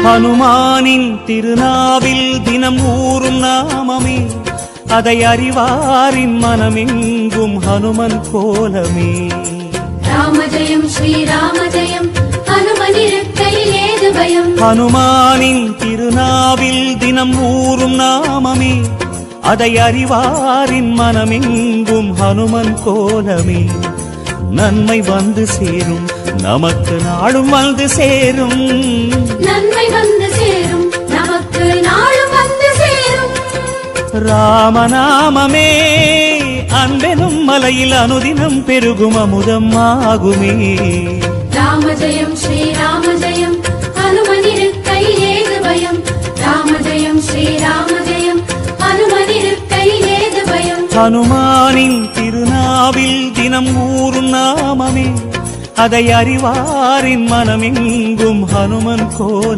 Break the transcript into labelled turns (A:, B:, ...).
A: ஹனுமானின் திருநாவில் தினம் ஊறும் நாமமே, அதை அறிவாரின் மனமெங்கும் ஹனுமன் கோலமே.
B: ராம ஜெயம் ஸ்ரீராம ஜெயம், ஹனுமனிருக்கையில் ஏது பயம்.
A: ஹனுமானின் திருநாவில் தினம் ஊறும் நாமமே, அதை அறிவாரின் மனமெங்கும் ஹனுமன் கோலமே. நன்மை வந்து சேரும், நமக்கு நாடும் வந்து சேரும்.
B: நன்மை வந்து சேரும், நமக்கு நாடும் வந்து சேரும்.
A: ராமநாமமே அன்பெனும் மலையில் அனுதினம் பெருகும் அமுதம் ஆகுமே.
B: ராம ஜெயம் ஸ்ரீராம ஜெயம், ஹனுமனிருக்கையில் ஏது பயம். ராம ஜெயம் ஸ்ரீராம ஜெயம், ஹனுமனிருக்கையில் ஏது பயம்.
A: ஹனுமானின் திருநாவில் தினம் ஊறும் நாமமே, அதை அறிவாரின் மனமெங்கும் ஹனுமன் கோல.